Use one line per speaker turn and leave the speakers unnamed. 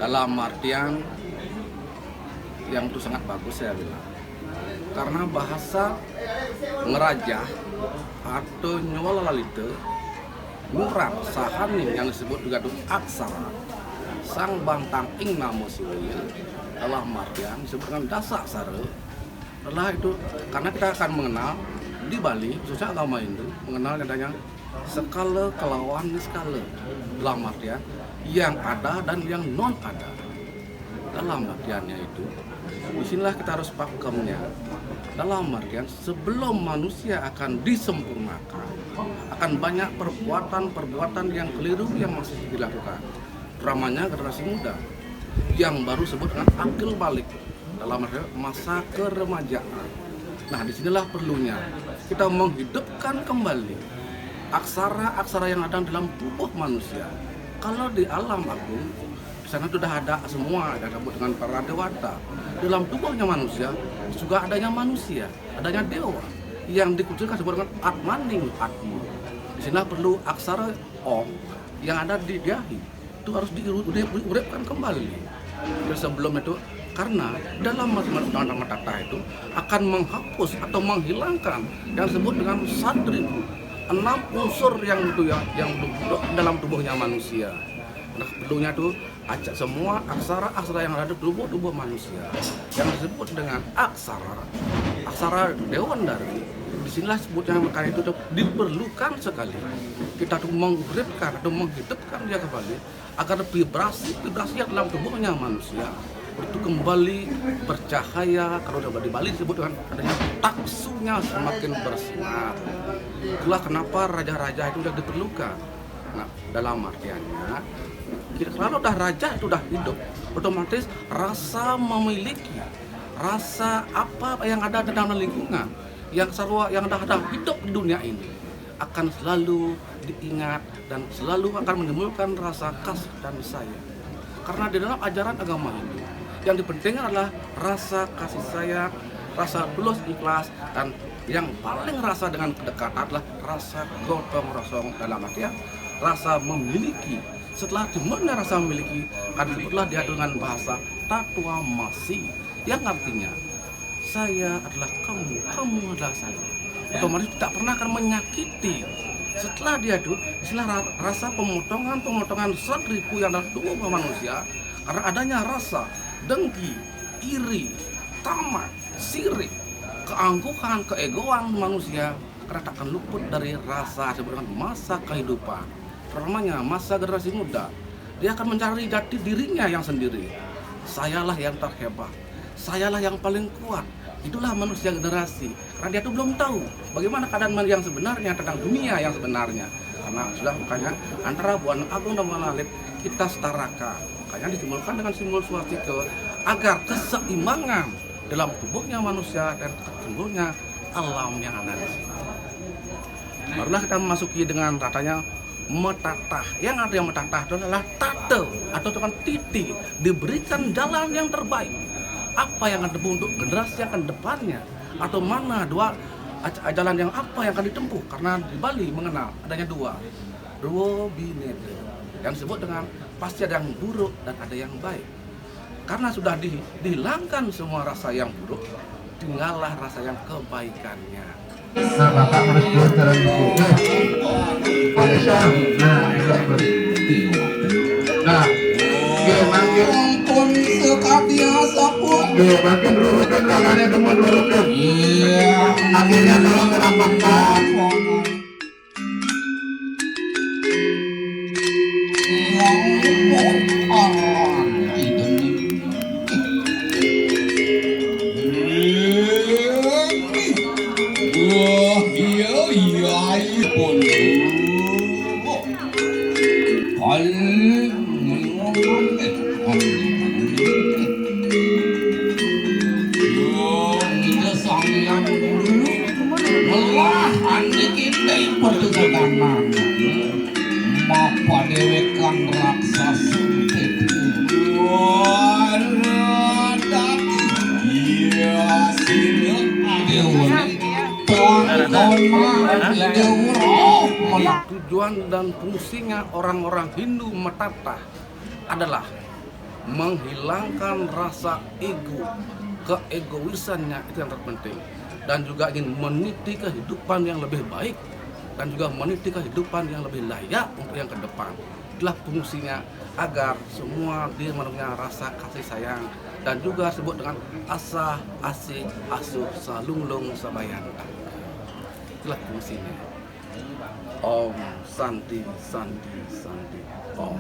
Dalam artian yang itu sangat bagus saya bilang, karena bahasa ngerajah atau nyolalalite murang sahani yang disebut juga itu aksara sang bantang ing namo siwaya dalam artian disebut dengan dasa aksara adalah itu karena kita akan mengenal di Bali khususnya agama Hindu mengenal adanya skala kelawan skala dalam artian yang ada dan yang non ada. Dalam artiannya itu, disinilah kita harus pakemnya. Dalam artian sebelum manusia akan disempurnakan, akan banyak perbuatan-perbuatan yang keliru yang masih dilakukan. Terutamanya generasi muda yang baru sebut dengan akil balik dalam artian masa keremajaan. Nah, disinilah perlunya kita menghidupkan kembali aksara-aksara yang ada dalam tubuh manusia. Kalau di alam agung, di sana sudah ada semua, ada disebut dengan para dewata. Dalam tubuhnya manusia, juga adanya manusia, adanya dewa yang dikucilkan disebut dengan atmaning atma. Di sana perlu aksara om yang ada di diahi, itu harus diuripkan kembali. Dan sebelum itu, karena dalam undang-undang Matata itu akan menghapus atau menghilangkan yang disebut dengan sadribu. 6 unsur yang dalam tubuhnya manusia. Nah, perlunya itu ajak semua aksara-aksara yang ada di tubuh manusia yang disebut dengan aksara Dewan Dari. Disinilah sebutnya makanya itu diperlukan sekali kita tuh menguripkan atau menghidupkan dia kembali agar vibrasi yang dalam tubuhnya manusia itu kembali bercahaya. Kalau di Bali disebut dengan adanya taksunya semakin bersinar. Itulah kenapa raja-raja itu sudah diperlukan. Nah, dalam artiannya kalau dah raja itu sudah hidup, otomatis rasa memiliki rasa apa yang ada di dalam lingkungan yang sarwa yang dah ada hidup di dunia ini akan selalu diingat dan selalu akan menimbulkan rasa kasih dan sayang. Karena di dalam ajaran agama Hindu yang dipentingkan adalah rasa kasih sayang, rasa tulus ikhlas, dan yang paling rasa dengan kedekatan adalah rasa gotong royong, dalam artian rasa memiliki. Setelah dimana rasa memiliki, kan disebutlah dia dengan bahasa tatua masih, yang artinya saya adalah kamu, kamu adalah saya. Otomatis tidak pernah akan menyakiti. Setelah dia itu istilah rasa pemotongan seribu yang ada tubuh manusia, karena adanya rasa dengki, iri, tamak, sirik, keangkuhan, keegoan manusia, karena tak akan luput dari rasa sebenarnya masa kehidupan. Pertamanya masa generasi muda, dia akan mencari jati dirinya yang sendiri. Sayalah yang terhebat, sayalah yang paling kuat. Itulah manusia generasi, karena dia tuh belum tahu bagaimana keadaan yang sebenarnya tentang dunia yang sebenarnya. Karena sudah makanya antara Buana Agung dan Buana Alit kita setarakan. Makanya disimbolkan dengan simbol swastika agar keseimbangan dalam tubuhnya manusia dan timbulnya alam yang ada di sini. Barulah kita memasuki dengan ratanya metatah. Yang artinya metatah itu adalah tate atau dengan titik, diberikan jalan yang terbaik. Apa yang akan ditempuh untuk generasi yang akan depannya, atau mana dua jalan yang apa yang akan ditempuh, karena di Bali mengenal adanya dua bineka yang disebut dengan pasti ada yang buruk dan ada yang baik. Karena sudah dihilangkan semua rasa yang buruk, tinggallah rasa yang kebaikannya.
Nah, Bapak harus buat jalan dulu. Nah, nah,
Ampun sekabiasa pun.
makin rurukan tangannya semua rurukan.
Iya.
Akhirnya tolong merampokkan.
Mapa dewekan raksasa
Tujuan dan fungsinya orang-orang Hindu metatah adalah menghilangkan rasa ego, keegoisannya, itu yang terpenting, dan juga ingin meniti kehidupan yang lebih baik dan juga meniti kehidupan yang lebih layak untuk yang ke depan. Itulah fungsinya agar semua dia memenuhi rasa kasih sayang dan juga disebut dengan asah, asih, asuh, salunglung, sabayanta. Itulah fungsinya. Om Santi Santi Santi Om.